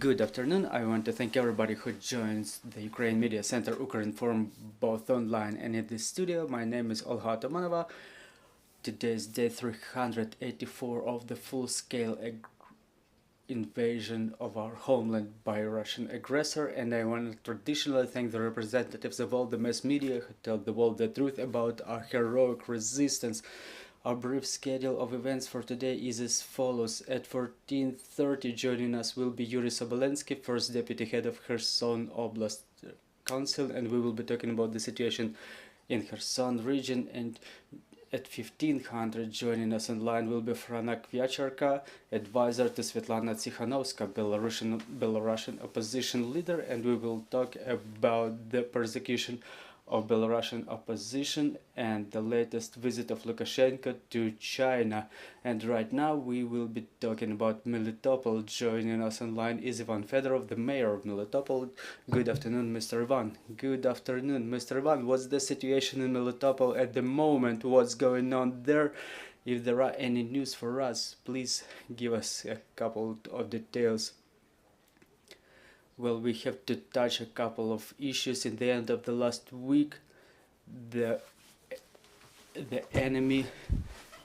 Good afternoon. I want to thank everybody who joins the Ukraine Media Center Ukrinform both online and in the studio. My name is Olga Otomanova. Today is day 384 of the full-scale invasion of our homeland by a Russian aggressor, and I want to traditionally thank the representatives of all the mass media who tell the world the truth about our heroic resistance. Our brief schedule of events for today is as follows. At 14:30 joining us will be Yuri Sobolensky, first deputy head of Kherson Oblast Council, and we will be talking about the situation in Kherson region. And at 1500 joining us online will be Frana Kvyacharka, advisor to Svetlana Tsikhanovska, Belarusian opposition leader, and we will talk about the persecution of Belarusian opposition and the latest visit of Lukashenko to China. And right now we will be talking about Melitopol. Joining us online is Ivan Fedorov, the mayor of Melitopol. Good afternoon, Mr. Ivan. Good afternoon, Mr. Ivan. What's the situation in Melitopol at the moment? What's going on there? If there are any news for us, please give us a couple of details. Well, we have to touch a couple of issues. In the end of the last week, the enemy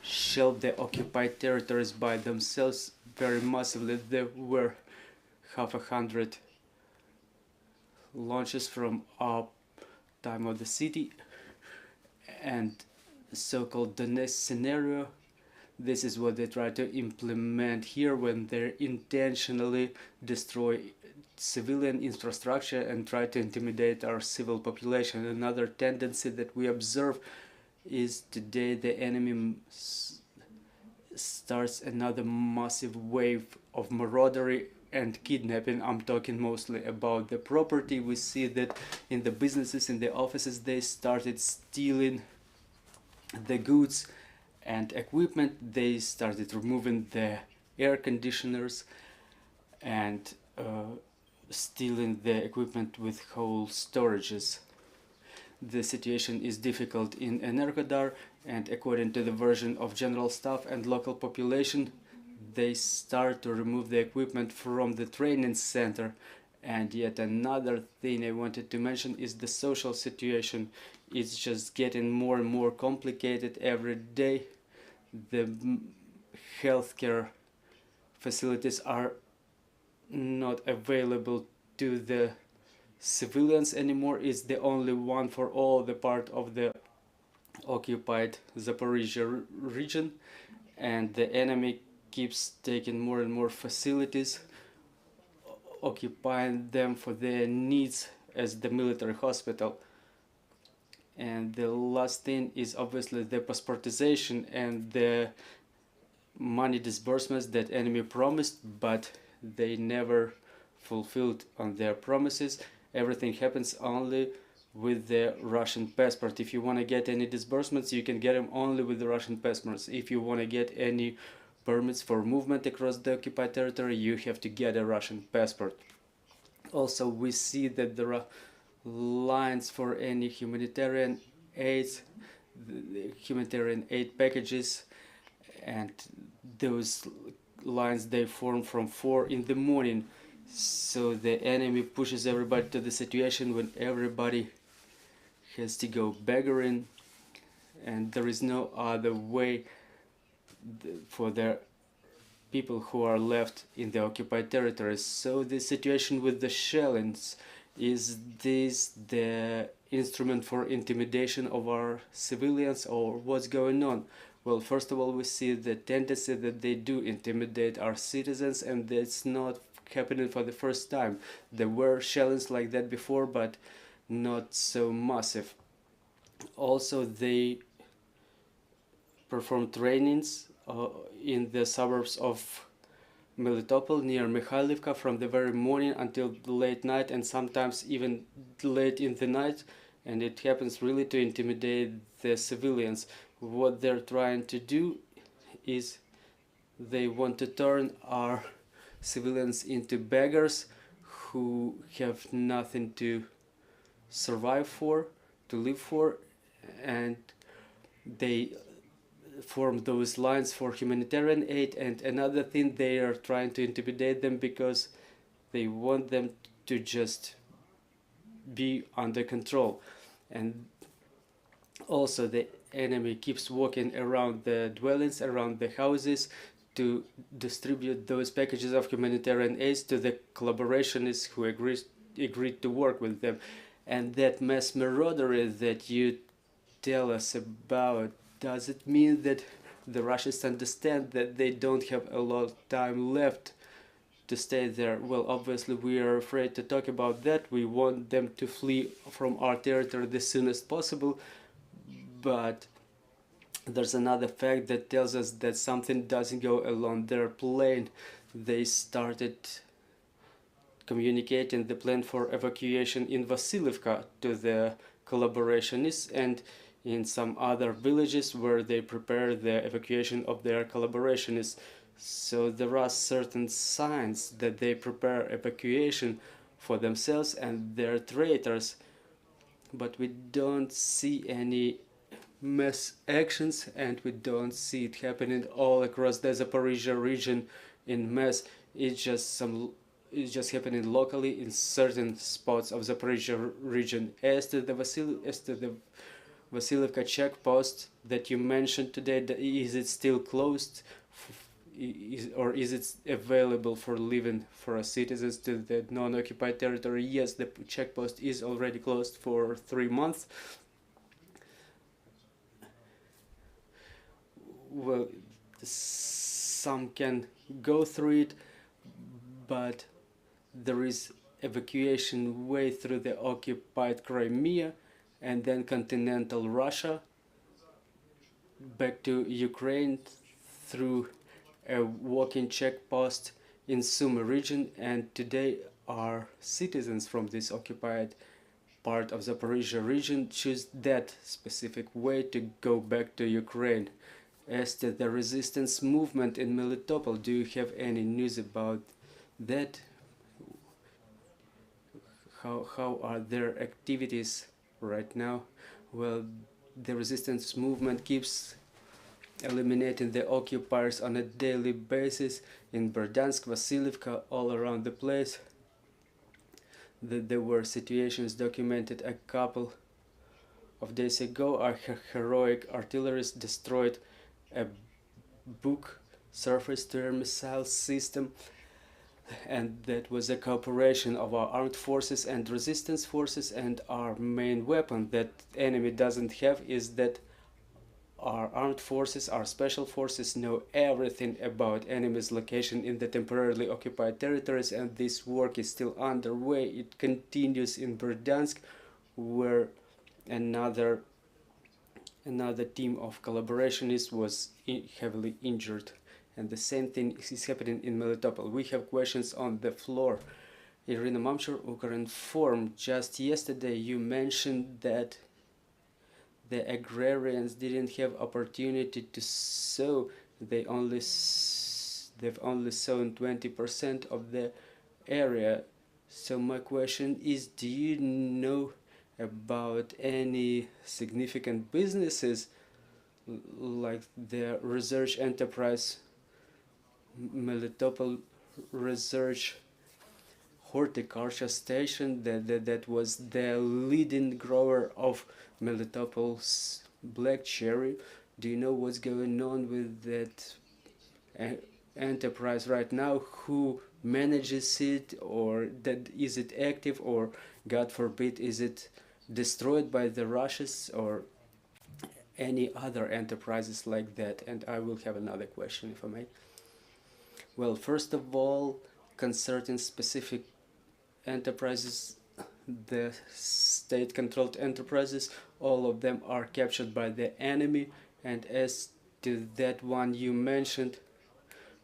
shelled the occupied territories by themselves very massively. There were 100 launches from our time of the city, and so-called Donetsk scenario. This is what they try to implement here when they intentionally destroy civilian infrastructure and try to intimidate our civil population. Another tendency that we observe is today the enemy starts another massive wave of maraudery and kidnapping. I'm talking mostly about the property. We see that in the businesses, in the offices, they started stealing the goods and equipment. They started removing the air conditioners and stealing the equipment with whole storages. The situation is difficult in Energodar, and according to the version of general staff and local population, they start to remove the equipment from the training center. And yet another thing I wanted to mention is the social situation. It's just getting more and more complicated every day. The healthcare facilities are not available to the civilians anymore. It's the only one for all the part of the occupied Zaporizhia region, and the enemy keeps taking more and more facilities, occupying them for their needs as the military hospital. And the last thing is obviously the passportization and the money disbursements that enemy promised, but they never fulfilled on their promises. Everything happens only with the Russian passport. If you want to get any disbursements, you can get them only with the Russian passports. If you want to get any permits for movement across the occupied territory, you have to get a Russian passport. Also, we see that there are lines for any humanitarian aid packages, and those lines they form from 4 in the morning. So the enemy pushes everybody to the situation when everybody has to go begging, and there is no other way for the people who are left in the occupied territories. So the situation with the shellings, is this the instrument for intimidation of our civilians, or what's going on? Well, first of all, we see the tendency that they do intimidate our citizens, and that's not happening for the first time. There were shellings like that before, but not so massive. Also, they perform trainings in the suburbs of Melitopol near Mikhailivka from the very morning until late night, and sometimes even late in the night, and it happens really to intimidate the civilians. What they're trying to do is they want to turn our civilians into beggars who have nothing to survive for, to live for, and they form those lines for humanitarian aid. And another thing, they are trying to intimidate them because They want them to just be under control. And also the enemy keeps walking around the dwellings, around the houses, to distribute those packages of humanitarian aid to the collaborationists who agreed to work with them. And that mass murderer that you tell us about, does it mean that the Russians understand that they don't have a lot of time left to stay there? Well, obviously we are afraid to talk about that. We want them to flee from our territory the soonest possible. But there's another fact that tells us that something doesn't go along their plan. They started communicating the plan for evacuation in Vasilivka to the collaborationists and in some other villages where they prepare the evacuation of their collaborationists. So there are certain signs that they prepare evacuation for themselves and their traitors, but we don't see any mass actions, and we don't see it happening all across the Zaporizhia region in mass. It's just happening locally in certain spots of Zaporizhia region. As to the Vasilivka checkpost that you mentioned today, is it still closed, or is it available for living for our citizens to the non-occupied territory? Yes, the checkpost is already closed for 3 months. Well, some can go through it, but there is evacuation way through the occupied Crimea and then continental Russia back to Ukraine through a walking checkpost in Sumy region. And today our citizens from this occupied part of Zaporizhia region choose that specific way to go back to Ukraine. As to the resistance movement in Melitopol, do you have any news about that? How are their activities right now? Well, the resistance movement keeps eliminating the occupiers on a daily basis in Berdyansk, Vasilivka, all around the place. There were situations documented a couple of days ago. Our heroic artillerists destroyed a Buk surface-to-air missile system, and that was a cooperation of our armed forces and resistance forces. And our main weapon that enemy doesn't have is that our armed forces, our special forces, know everything about enemy's location in the temporarily occupied territories, and this work is still underway. It continues in Berdyansk, where another team of collaborationists was heavily injured, and the same thing is happening in Melitopol. We have questions on the floor. Irina Mamchur, Ukrinform, just yesterday you mentioned that the agrarians didn't have opportunity to sow. They've only sown 20% of the area. So my question is, do you know about any significant businesses like the research enterprise Melitopol Research Horticulture Station that was the leading grower of Melitopol's black cherry? Do you know what's going on with that enterprise right now? Who manages it, or that is it active, or God forbid is it destroyed by the Russians or any other enterprises like that? And I will have another question, if I may. Well, first of all, concerning specific enterprises, the state-controlled enterprises, all of them are captured by the enemy. And as to that one you mentioned,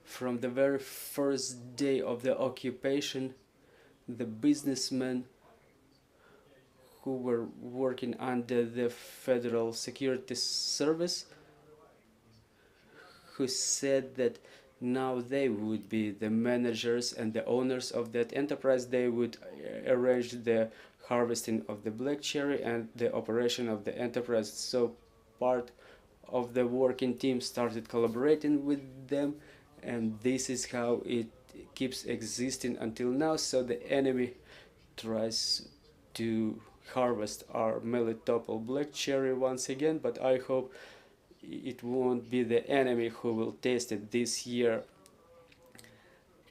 from the very first day of the occupation, the businessmen who were working under the Federal Security Service, who said that now they would be the managers and the owners of that enterprise. They would arrange the harvesting of the black cherry and the operation of the enterprise. So part of the working team started collaborating with them, and this is how it keeps existing until now. So the enemy tries to harvest our Melitopol black cherry once again, but I hope it won't be the enemy who will taste it this year.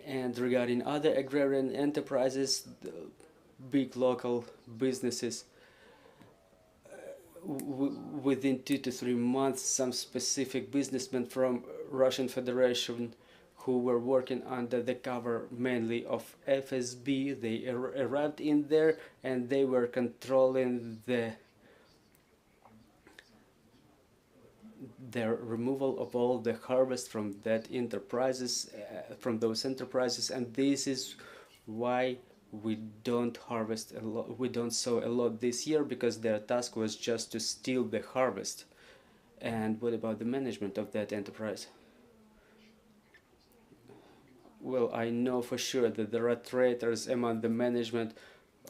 And regarding other agrarian enterprises, the big local businesses, within 2 to 3 months, some specific businessmen from Russian Federation who were working under the cover mainly of FSB, they arrived in there and they were controlling the removal of all the harvest from that enterprises, from those enterprises, and this is why we don't harvest a lot, we don't sow a lot this year, because their task was just to steal the harvest. And what about the management of that enterprise? Well, I know for sure that there are traitors among the management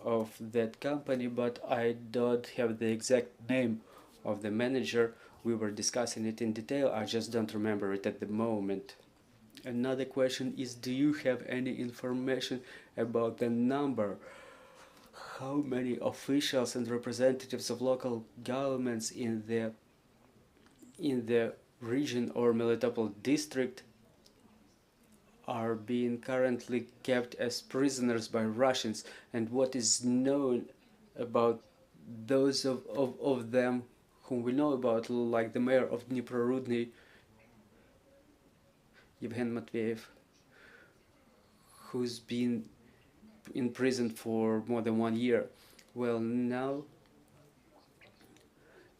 of that company, but I don't have the exact name of the manager. We were discussing it in detail, I just don't remember it at the moment. Another question is, do you have any information about the number? How many officials and representatives of local governments in the region or Melitopol district are being currently kept as prisoners by Russians, and what is known about those of them whom we know about, like the mayor of Dnipro-Rudny, Evgen Matveyev, who's been in prison for more than 1 year. Well, now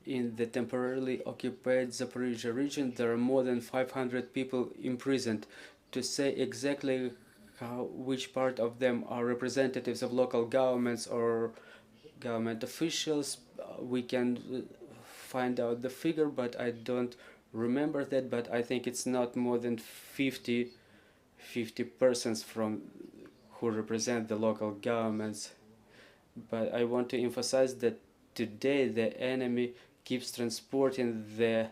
in the temporarily occupied Zaporizhia region there are more than 500 people imprisoned. To say exactly which part of them are representatives of local governments or government officials, we can find out the figure, but I don't remember that, but I think it's not more than 50 persons from who represent the local governments. But I want to emphasize that today the enemy keeps transporting the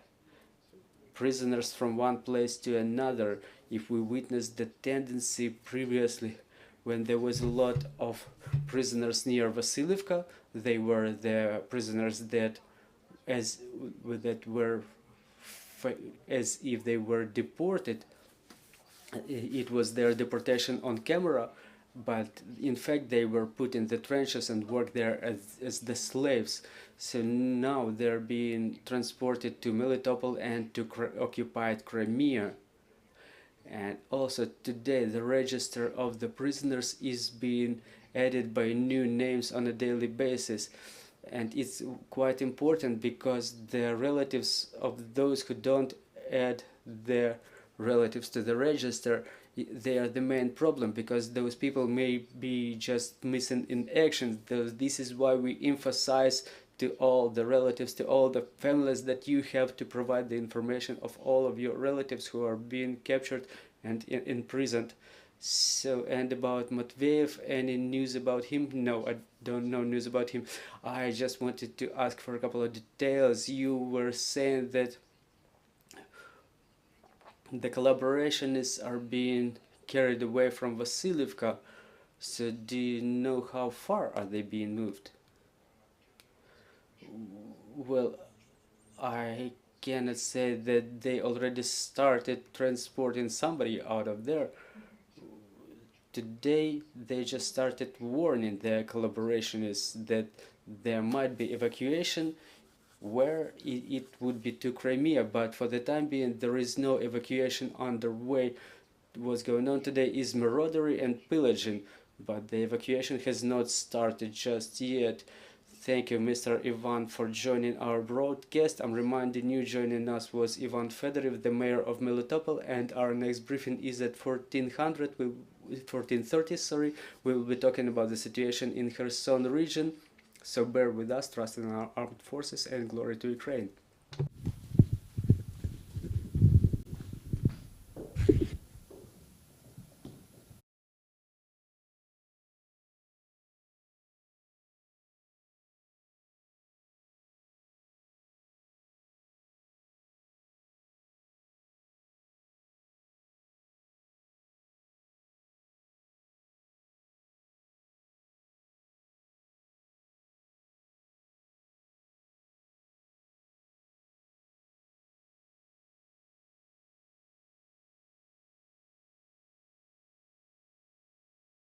prisoners from one place to another. If we witnessed the tendency previously when there was a lot of prisoners near Vasilievka, they were the prisoners that as if they were deported. It was their deportation on camera, but in fact they were put in the trenches and worked there as the slaves. So now they're being transported to Melitopol and to occupied Crimea. And also today the register of the prisoners is being added by new names on a daily basis. And it's quite important because the relatives of those who don't add their relatives to the register, they are the main problem, because those people may be just missing in action. This is why we emphasize to all the relatives, to all the families, that you have to provide the information of all of your relatives who are being captured and imprisoned. So, and about Matveyev, any news about him? No, I don't know news about him. I just wanted to ask for a couple of details. You were saying that the collaborationists are being carried away from Vasilievka. So do you know how far are they being moved? Well, I cannot say that they already started transporting somebody out of there. Today they just started warning their collaborationists that there might be evacuation, where it would be to Crimea, but for the time being there is no evacuation underway. What's going on today is maraudery and pillaging, but the evacuation has not started just yet. Thank you, Mr. Ivan, for joining our broadcast. I'm reminding you, joining us was Ivan Fedorov, the mayor of Melitopol, and our next briefing is at 14:30. Sorry, we will be talking about the situation in Kherson region. So bear with us, trust in our armed forces, and glory to Ukraine.